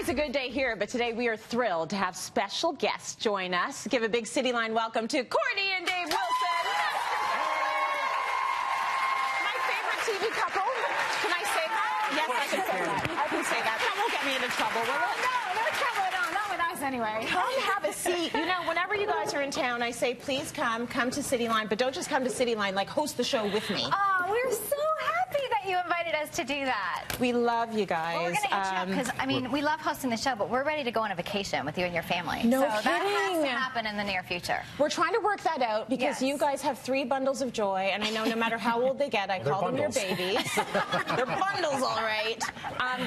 it's a good day here, but today we are thrilled to have special guests join us. Give a big Cityline welcome to Kortney and Dave Wilson. My favorite TV couple. Can I say that? Yes, I can say that. I can say that. That won't get me into trouble, will it? No trouble at all. Not with us anyway. Come have a seat. You know, whenever you guys are in town, I say, please come to Cityline, but don't just come to Cityline, like host the show with me. Oh, we're so happy that you invited us to do that. We love you guys. Well, we're going to hit you up because, I mean, we love hosting the show, but we're ready to go on a vacation with you and your family. No so kidding. that has to happen in the near future. We're trying to work that out because you guys have 3 bundles of joy, and I know no matter how old they get, I call them your babies. They're bundles, all right.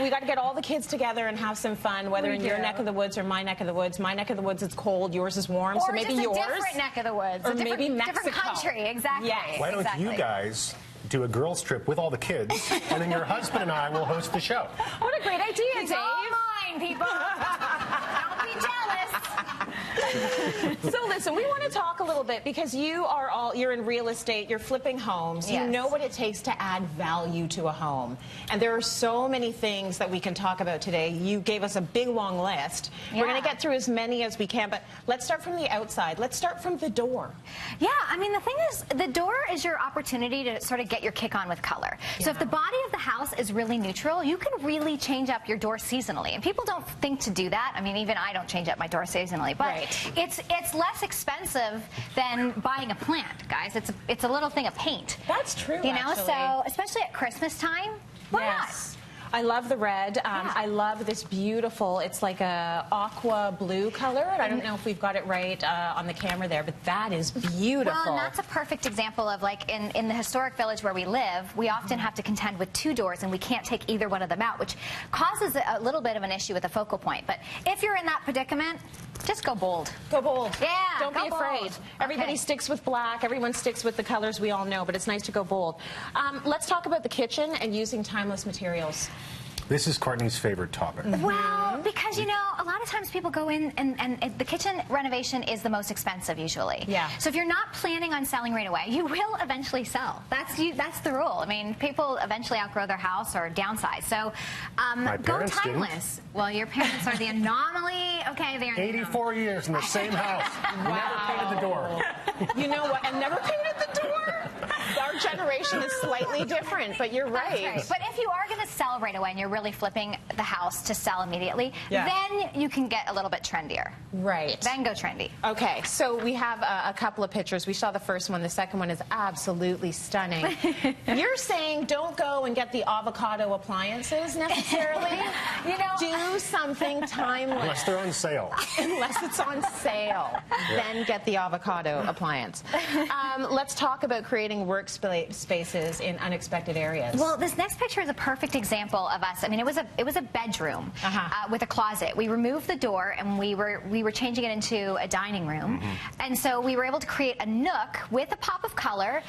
We got to get all the kids together and have some fun, whether in your neck of the woods or my neck of the woods. My neck of the woods, it's cold. Yours is warm, or so maybe just yours. a different neck of the woods. Or maybe Mexico. Different country, exactly. Yes. Why don't you guys do a girls trip with all the kids, and then your husband and I will host the show? What a great idea, It's Dave. all mine, people. Don't be jealous. So listen, we want to talk a little bit because you're in real estate, you're flipping homes, you know what it takes to add value to a home. And there are so many things that we can talk about today. You gave us a big long list. We're going to get through as many as we can, but let's start from the outside. Let's start from the door. Yeah, I mean, the thing is, the door is your opportunity to sort of get your kick on with color. So if the body of the house is really neutral, you can really change up your door seasonally. And people don't think to do that. I mean, even I don't change up my door seasonally, but it's less expensive than buying a plant, guys. It's a little thing of paint. That's true, you know, actually. so especially at Christmas time, why not? I love the red. I love this beautiful, it's like a aqua blue color. I don't know if we've got it right on the camera there, but that is beautiful. Well, and that's a perfect example of, like, in the historic village where we live, we often have to contend with 2 doors, and we can't take either one of them out, which causes a little bit of an issue with the focal point. But if you're in that predicament, just go bold. Go bold. Yeah, don't be afraid. Everybody sticks with black. Everyone sticks with the colors we all know, but it's nice to go bold. Let's talk about the kitchen and using timeless materials. This is Kortney's favorite topic. Well, because, you know, a lot of times people go in and the kitchen renovation is the most expensive usually. Yeah. So if you're not planning on selling right away, you will eventually sell. That's the rule. I mean, people eventually outgrow their house or downsize. So go timeless. Didn't. Well, your parents are the anomaly. Okay, they're 84 years in the same house. Never painted the door. You know what? And never painted the door. Our generation is slightly different, but you're right. But if you are going to sell right away and you're really flipping the house to sell immediately, then you can get a little bit trendier. Right. Then go trendy. Okay, so we have a couple of pictures. We saw the first one. The second one is absolutely stunning. You're saying don't go and get the avocado appliances necessarily. You know, do something timeless. Unless they're on sale. Unless it's on sale. Then get the avocado appliance. Let's talk about creating workspaces in unexpected areas. Well, this next picture is a perfect example of us. I mean, it was a bedroom with a closet. We removed the door and we were changing it into a dining room, and so we were able to create a nook with a pop of color,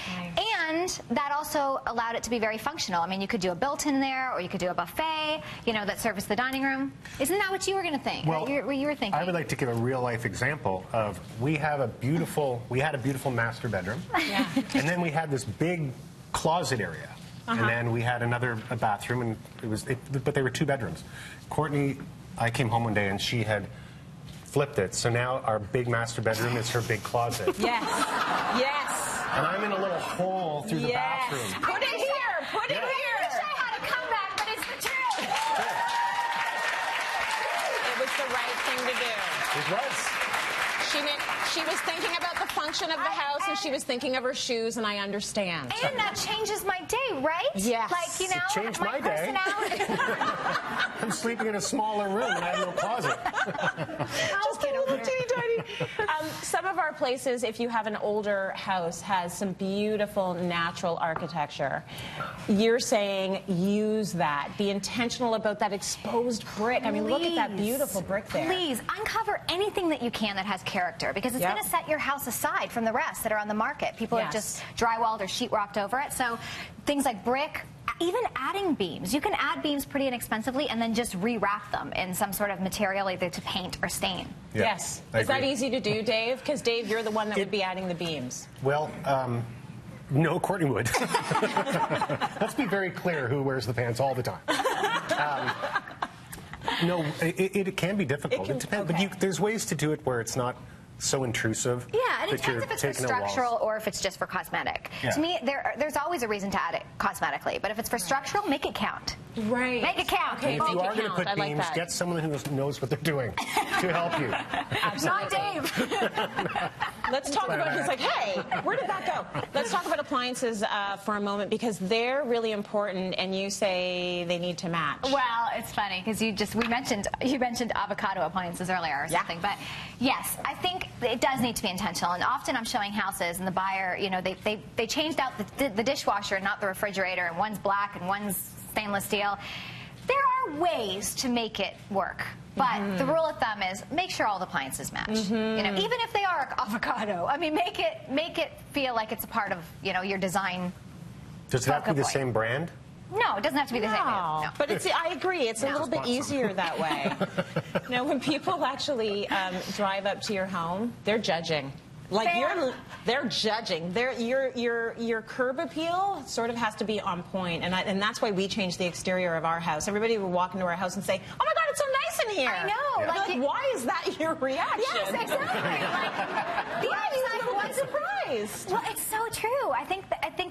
and that also allowed it to be very functional. I mean, you could do a built-in there, or you could do a buffet, you know, that serviced the dining room. Isn't that what you were going to think? Well, what you were thinking? I would like to give a real-life example of we had a beautiful master bedroom, and then we had this big closet area. And then we had a bathroom, and but they were 2 bedrooms. Kortney, I came home one day and she had flipped it, so now our big master bedroom is her big closet. Yes, yes. And I'm in a little hole through the bathroom. Put it here, put it here. I wish I had a comeback, but it's the truth. It was the right thing to do. It was. She was thinking about the function of the house, and she was thinking of her shoes, and I understand. And that changes my day, right? Yes. Like, you know, It changed my day. I'm sleeping in a smaller room and I have no closet. Just a little teeny tiny. Some of our places, if you have an older house, has some beautiful natural architecture. You're saying use that. Be intentional about that exposed brick. I mean, look at that beautiful brick there. Please, uncover anything that you can that has character, because it's going to set your house aside from the rest that are on the market. People have just drywalled or sheetrocked over it. So things like brick, even adding beams. You can add beams pretty inexpensively and then just rewrap them in some sort of material, either to paint or stain. Yeah, yes. Is that easy to do, Dave? Because, Dave, you're the one that would be adding the beams. Well, no, Kortney would. Let's be very clear who wears the pants all the time. No, it can be difficult. It depends, okay. but there's ways to do it where it's not so intrusive. Yeah, and it that you're depends if it's for taking a structural or if it's just for cosmetic. Yeah. To me, there's always a reason to add it cosmetically, but if it's for structural, make it count. Right. Make it count. Okay, And if you make are it going to count. put I like beams, that. get someone who knows what they're doing to help you. Not Dave. Let's talk about, he's like, hey, where did that go? Let's talk about appliances for a moment, because they're really important, and you say they need to match. Well, it's funny because you mentioned avocado appliances earlier or something, but yes, I think it does need to be intentional. And often I'm showing houses, and the buyer, you know, they changed out the dishwasher and not the refrigerator, and one's black and one's stainless steel. There are ways to make it work, but the rule of thumb is make sure all the appliances match. You know, even if they are avocado, I mean, make it feel like it's a part of, you know, your design. Does it have to be the same brand? No, it doesn't have to be the same. No. But I agree. It's a little bit easier that way. You know, when people actually drive up to your home, they're judging. Like they're judging. Your curb appeal sort of has to be on point, and that's why we changed the exterior of our house. Everybody would walk into our house and say, "Oh my God, it's so nice in here." I know. Yeah. Like, why is that your reaction? Yes, exactly. Like, the outside was surprised. Well, it's so true. I think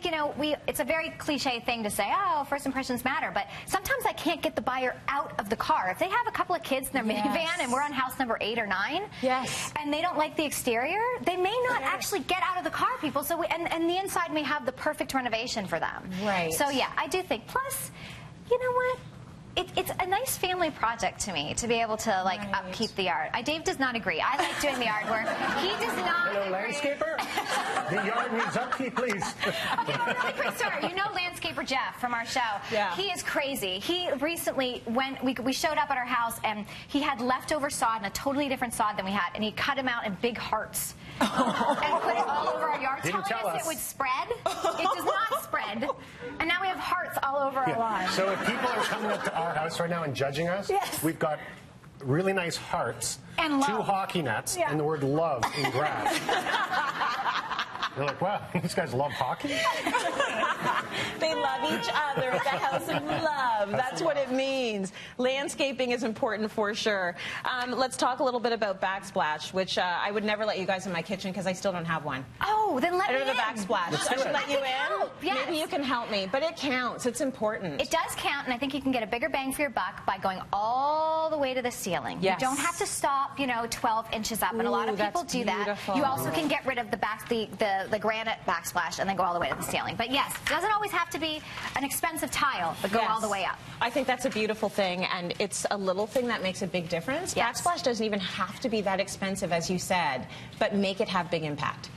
you know, it's a very cliche thing to say, oh, first impressions matter, but sometimes I can't get the buyer out of the car. If they have a couple of kids in their minivan and we're on house number 8 or 9, and they don't like the exterior, they may not actually get out of the car, people. So and the inside may have the perfect renovation for them. Right. So yeah, I do think. Plus, you know what? It's a nice family project to me to be able to upkeep the yard. Dave does not agree. I like doing the yard work. He does not. Hello, landscaper. The yard needs upkeep, please. Okay, a really quick story. You know landscaper Jeff from our show. Yeah. He is crazy. He recently we showed up at our house, and he had leftover sod and a totally different sod than we had, and he cut them out in big hearts and put it all over our yard, Didn't telling tell us it would spread. It does not spread, and now we have hearts all over our lawn. So if people are coming up to our house right now and judging us, we've got really nice hearts, and 2 hockey nets, and the word love in grass. You're like, wow, these guys love hockey? They love each other. It's a house of love. That's what it means. Landscaping is important for sure. Let's talk a little bit about Backsplash, which I would never let you guys in my kitchen because I still don't have one. Oh, then let me in. I don't have a Backsplash. I should let you in. Yes. Maybe you can help me. But it counts. It's important. It does count, and I think you can get a bigger bang for your buck by going all the way to the ceiling. Yes. You don't have to stop, you know, 12 inches up, and a lot of people do that. You also can get rid of the granite backsplash and then go all the way to the ceiling. But yes, it doesn't always have to be an expensive tile, but go all the way up. I think that's a beautiful thing, and it's a little thing that makes a big difference. Yes. Backsplash doesn't even have to be that expensive, as you said, but make it have big impact.